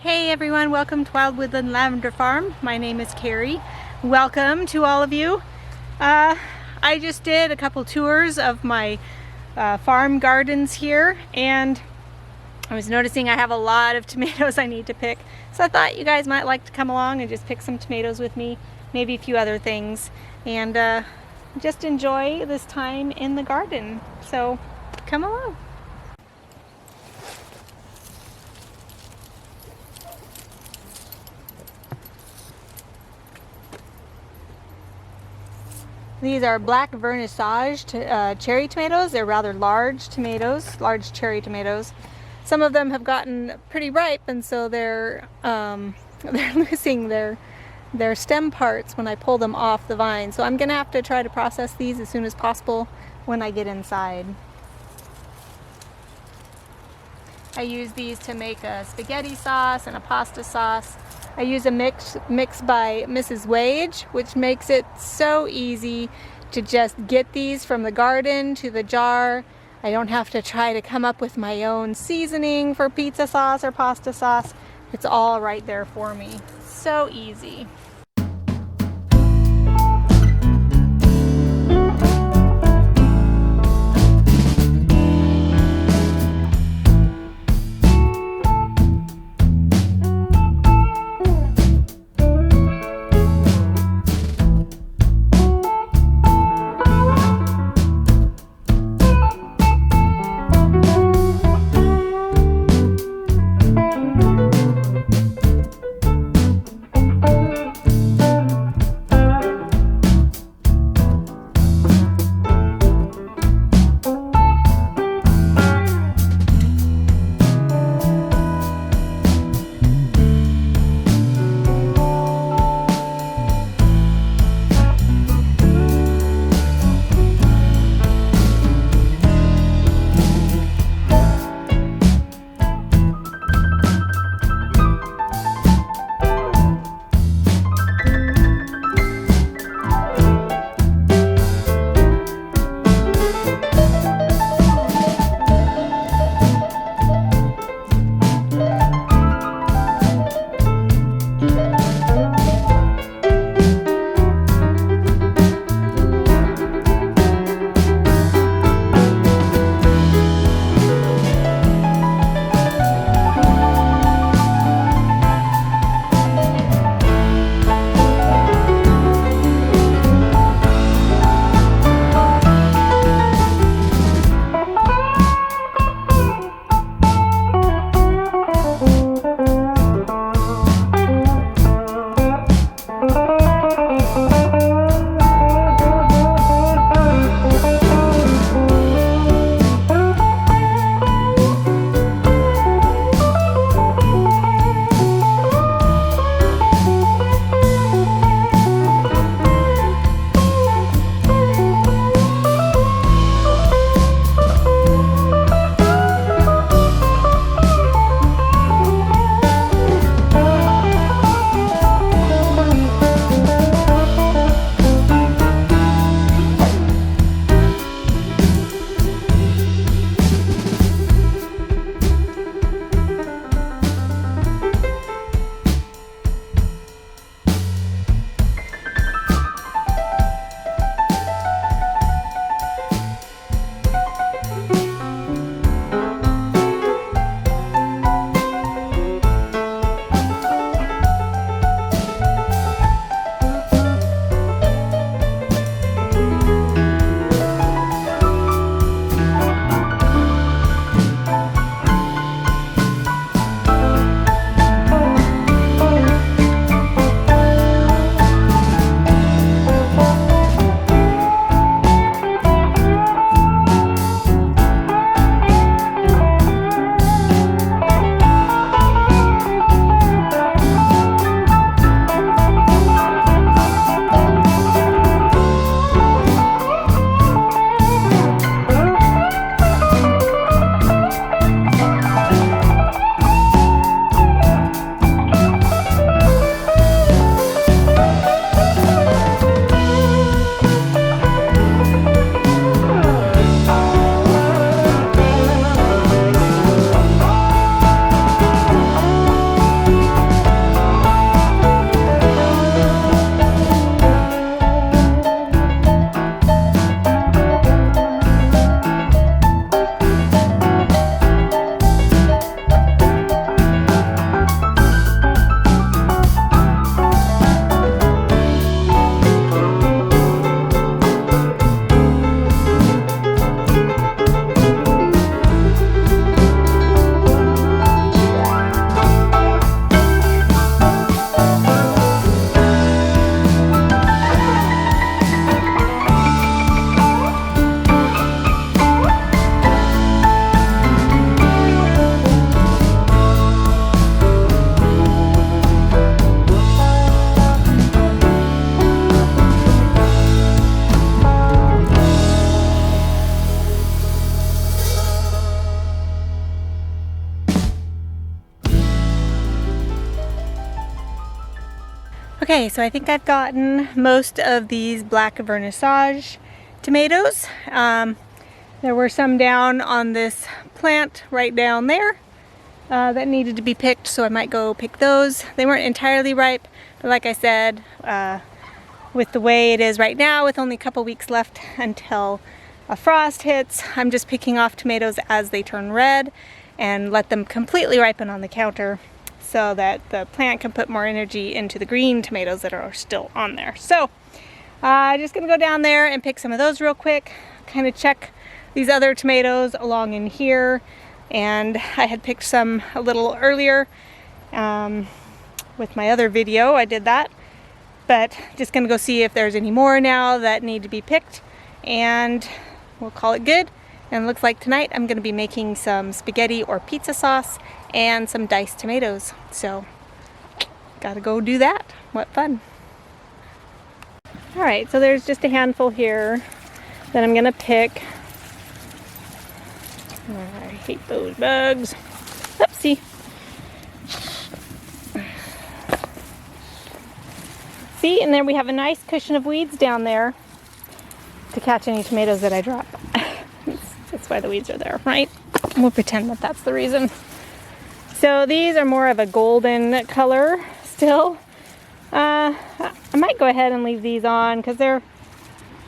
Hey everyone, welcome to Wild Woodland Lavender Farm. My name is Carrie. Welcome to all of you. I just did a couple tours of my farm gardens here, and I was noticing I have a lot of tomatoes I need to pick. So I thought you guys might like to come along and just pick some tomatoes with me, maybe a few other things, and just enjoy this time in the garden. So come along. These are black vernissage cherry tomatoes. They're rather large tomatoes, large cherry tomatoes. Some of them have gotten pretty ripe, and so they're losing their stem parts when I pull them off the vine. So I'm gonna have to try to process these as soon as possible when I get inside. I use these to make a spaghetti sauce and a pasta sauce. I use a mix by Mrs. Wage, which makes it so easy to just get these from the garden to the jar. I don't have to try to come up with my own seasoning for pizza sauce or pasta sauce. It's all right there for me. So easy. Okay, so I think I've gotten most of these black vernissage tomatoes. There were some down on this plant right down there that needed to be picked, so I might go pick those. They weren't entirely ripe, but like I said, with the way it is right now, with only a couple weeks left until a frost hits, I'm just picking off tomatoes as they turn red and let them completely ripen on the counter so that the plant can put more energy into the green tomatoes that are still on there. So I'm just gonna go down there and pick some of those real quick, kind of check these other tomatoes along in here. And I had picked some a little earlier with my other video, I did that. But just gonna go see if there's any more now that need to be picked, and we'll call it good. And it looks like tonight I'm gonna be making some spaghetti or pizza sauce and some diced tomatoes. So, gotta go do that. What fun. All right, so there's just a handful here that I'm gonna pick. I hate those bugs. Oopsie. See, and then we have a nice cushion of weeds down there to catch any tomatoes that I drop. That's why the weeds are there, right? We'll pretend that that's the reason. So these are more of a golden color still. I might go ahead and leave these on because they're,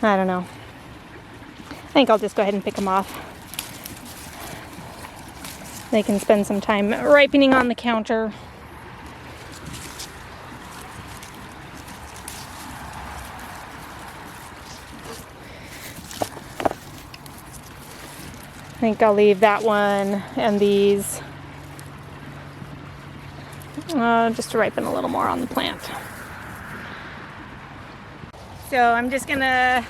I don't know. I think I'll just go ahead and pick them off. They can spend some time ripening on the counter. I think I'll leave that one and these just to ripen a little more on the plant. So I'm just gonna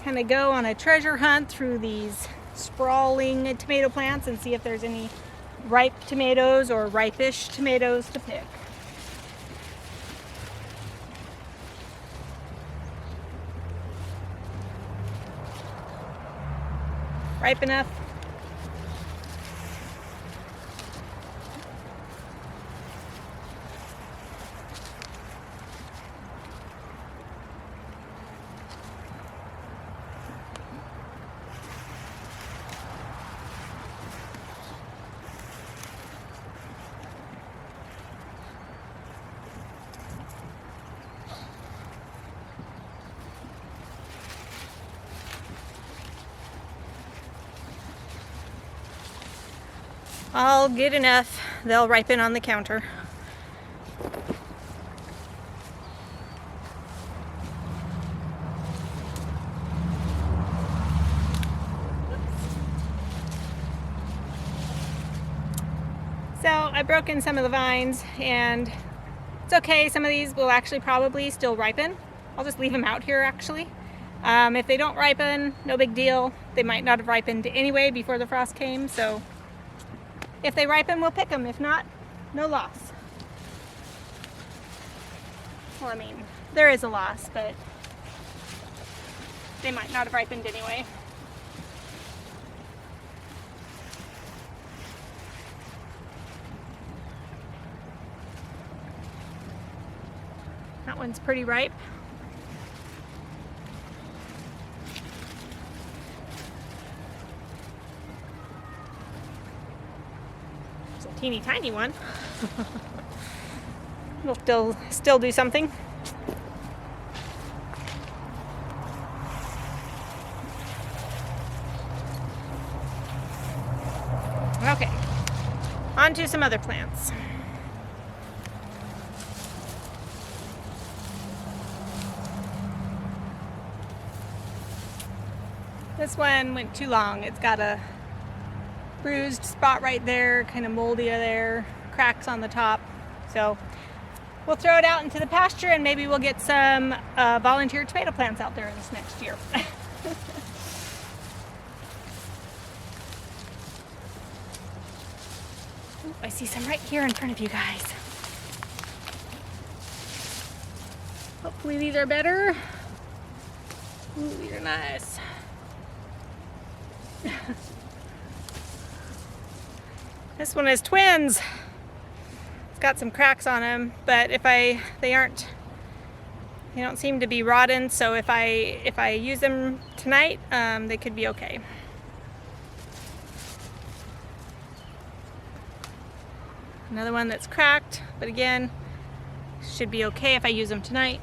kind of go on a treasure hunt through these sprawling tomato plants and see if there's any ripe tomatoes or ripe-ish tomatoes to pick. Ripe enough? All good enough. They'll ripen on the counter. So I've broken some of the vines, and it's okay. Some of these will actually probably still ripen. I'll just leave them out here actually. If they don't ripen, no big deal. They might not have ripened anyway before the frost came, so if they ripen, we'll pick them. If not, no loss. Well, I mean, there is a loss, but they might not have ripened anyway. That one's pretty ripe. Teeny tiny one. We'll still do something. Okay, on to some other plants. This one went too long. It's got a bruised spot right there, kind of moldy there, cracks on the top. So we'll throw it out into the pasture and maybe we'll get some volunteer tomato plants out there this next year. Ooh, I see some right here in front of you guys. Hopefully these are better. Ooh, these are nice. This one is twins. It's got some cracks on them, but if they aren't They don't seem to be rotten, so if I use them tonight, they could be okay. Another one that's cracked, but again, should be okay if I use them tonight.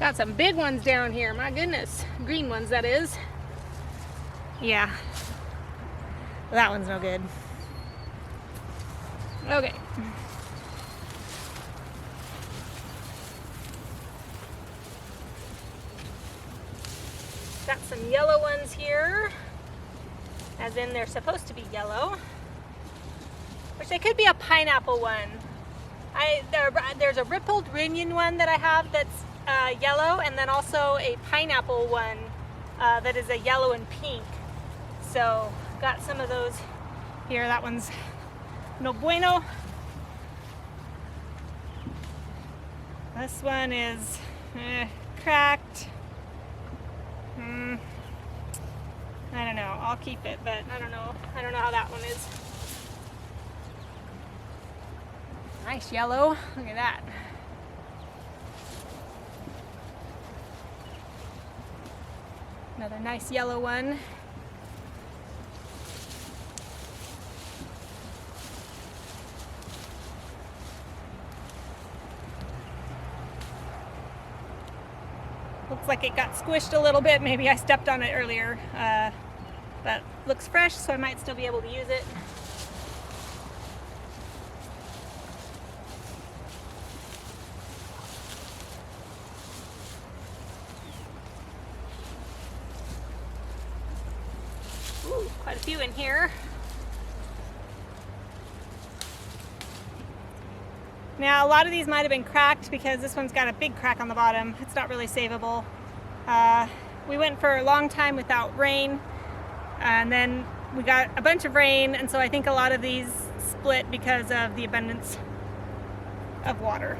Got some big ones down here, my goodness. Green ones, that is. Yeah. Well, that one's no good. Okay. Got some yellow ones here, as in they're supposed to be yellow, which they could be a pineapple one. There's a rippled Rinion one that I have that's yellow, and then also a pineapple one that is a yellow and pink. So got some of those here. That one's no bueno. This one is cracked. I don't know. I'll keep it, but I don't know how that one is. Nice yellow. Look at that. Another nice yellow one. Looks like it got squished a little bit. Maybe I stepped on it earlier. But looks fresh, so I might still be able to use it. Ooh, quite a few in here. Now, a lot of these might have been cracked because this one's got a big crack on the bottom. It's not really savable. We went for a long time without rain, and then we got a bunch of rain, and so I think a lot of these split because of the abundance of water.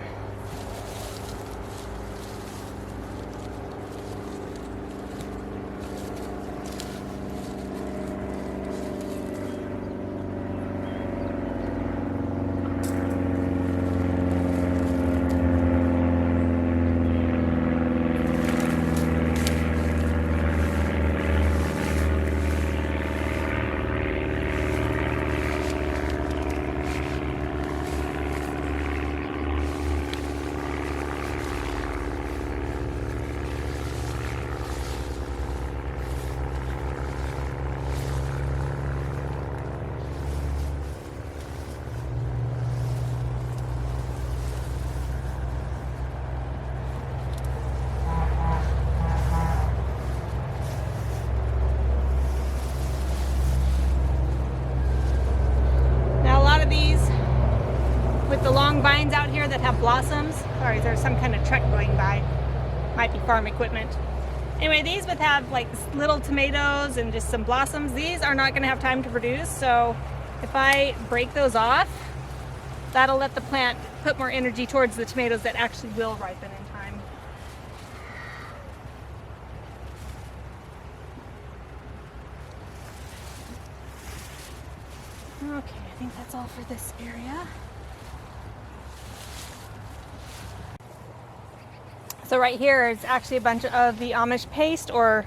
The long vines out here that have blossoms. Sorry, there's some kind of truck going by. Might be farm equipment. Anyway, these would have like little tomatoes and just some blossoms. These are not going to have time to produce, so if I break those off, that'll let the plant put more energy towards the tomatoes that actually will ripen in time. Okay, I think that's all for this area. So right here is actually a bunch of the Amish paste, or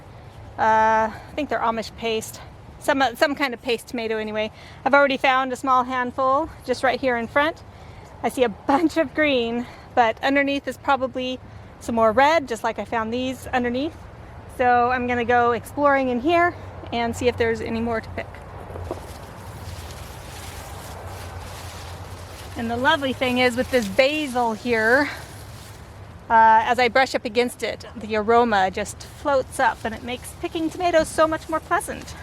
I think they're Amish paste. Some kind of paste tomato anyway. I've already found a small handful just right here in front. I see a bunch of green, but underneath is probably some more red, just like I found these underneath. So I'm gonna go exploring in here and see if there's any more to pick. And the lovely thing is with this basil here, as I brush up against it, the aroma just floats up and it makes picking tomatoes so much more pleasant.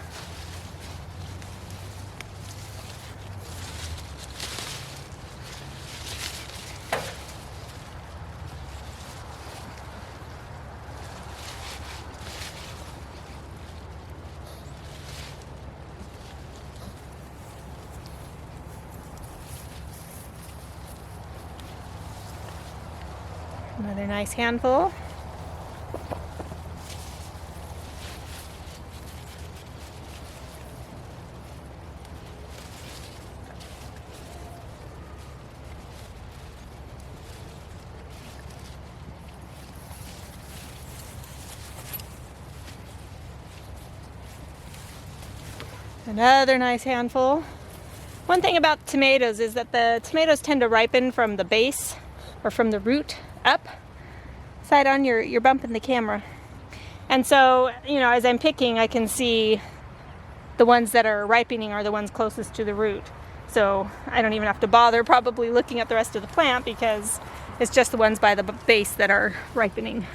Another nice handful. Another nice handful. One thing about tomatoes is that the tomatoes tend to ripen from the base or from the root up. Side on, you're bumping the camera. And so, you know, as I'm picking, I can see the ones that are ripening are the ones closest to the root. So I don't even have to bother probably looking at the rest of the plant because it's just the ones by the base that are ripening.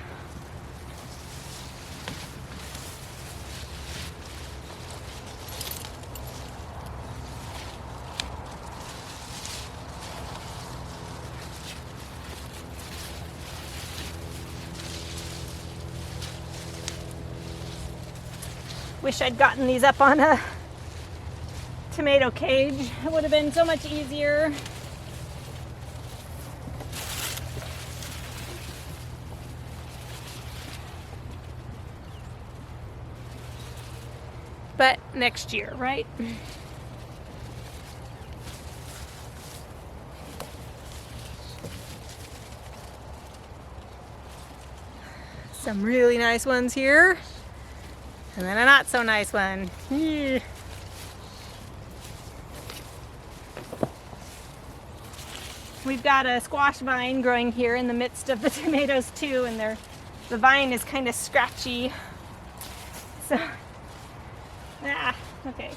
Wish I'd gotten these up on a tomato cage. It would have been so much easier. But next year, right? Some really nice ones here. And then a not so nice one. We've got a squash vine growing here in the midst of the tomatoes too, and the vine is kind of scratchy. So, okay.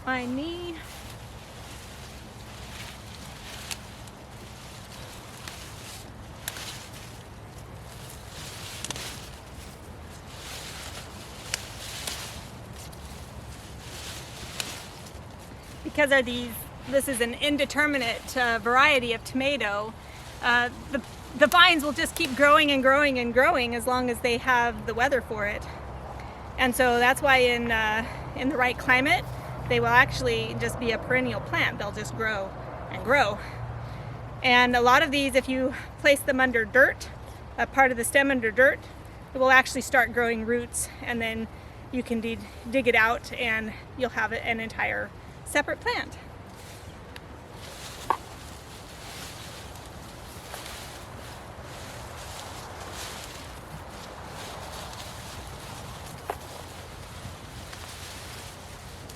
My knee. Because this is an indeterminate variety of tomato, the vines will just keep growing and growing and growing as long as they have the weather for it. And so that's why in the right climate, they will actually just be a perennial plant. They'll just grow and grow. And a lot of these, if you place them under dirt, a part of the stem under dirt, it will actually start growing roots, and then you can dig it out and you'll have an entire separate plant.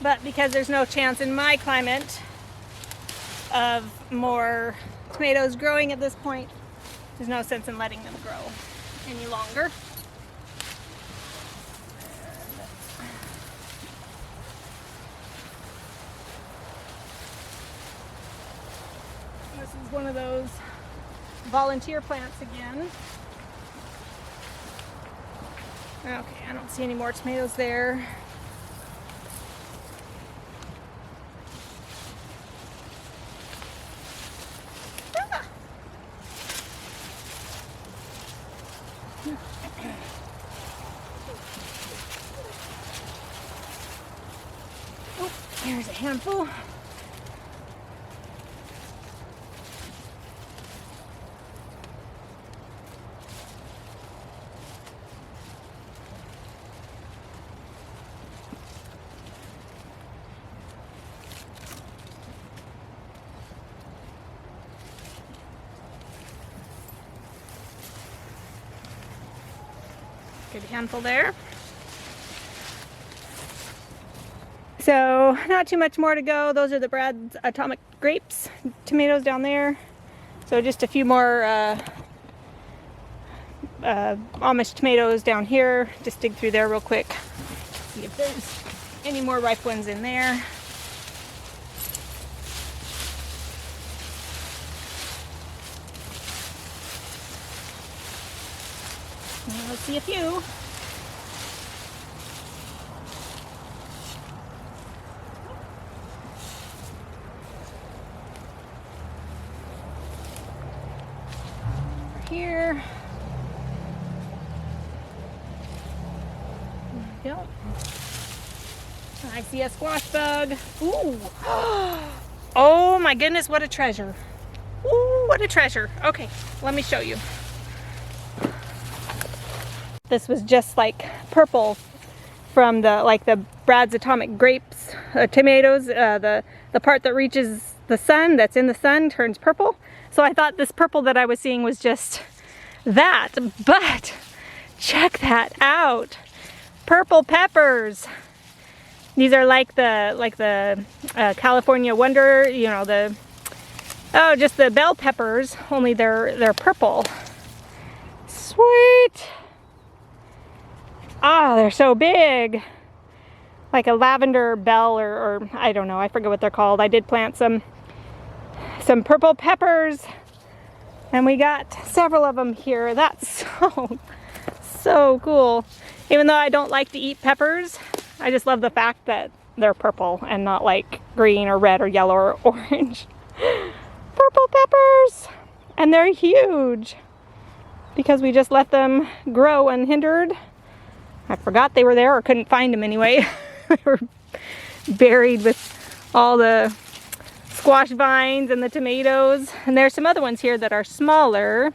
But because there's no chance in my climate of more tomatoes growing at this point, there's no sense in letting them grow any longer. This is one of those volunteer plants again. Okay, I don't see any more tomatoes there. Oh, there's a handful. Good handful there. So not too much more to go. Those are the Brad's Atomic Grapes tomatoes down there. So just a few more Amish tomatoes down here. Just dig through there real quick. See if there's any more ripe ones in there. Let's see a few. Over here. There we go. I see a squash bug. Ooh. Oh my goodness, what a treasure. Ooh, what a treasure. Okay, let me show you. This was just like purple from the Brad's Atomic Grapes tomatoes. The part that reaches the sun, that's in the sun, turns purple. So I thought this purple that I was seeing was just that, but check that out. Purple peppers. These are like the California Wonder, you know, just the bell peppers, only they're purple. Sweet. Ah, they're so big. Like a lavender bell or I don't know, I forget what they're called. I did plant some purple peppers and we got several of them here. That's so cool. Even though I don't like to eat peppers, I just love the fact that they're purple and not like green or red or yellow or orange. Purple peppers! And they're huge because we just let them grow unhindered. I forgot they were there or couldn't find them anyway. They were buried with all the squash vines and the tomatoes. And there's some other ones here that are smaller,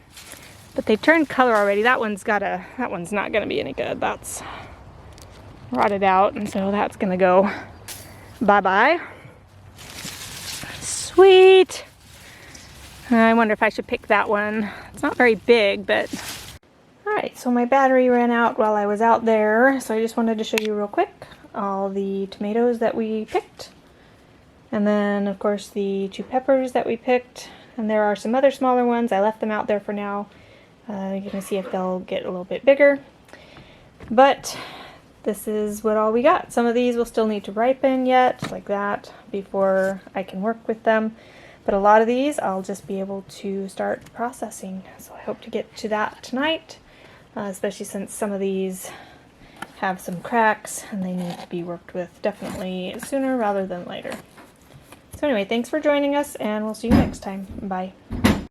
but they've turned color already. That one's not gonna be any good. That's rotted out, and so that's gonna go bye-bye. Sweet. I wonder if I should pick that one. It's not very big, but alright, so my battery ran out while I was out there, so I just wanted to show you real quick all the tomatoes that we picked, and then of course the 2 peppers that we picked, and there are some other smaller ones. I left them out there for now. You're gonna see if they'll get a little bit bigger, but this is what all we got. Some of these will still need to ripen yet, like that, before I can work with them. But a lot of these I'll just be able to start processing. So I hope to get to that tonight, especially since some of these have some cracks and they need to be worked with definitely sooner rather than later. So anyway, thanks for joining us and we'll see you next time. Bye.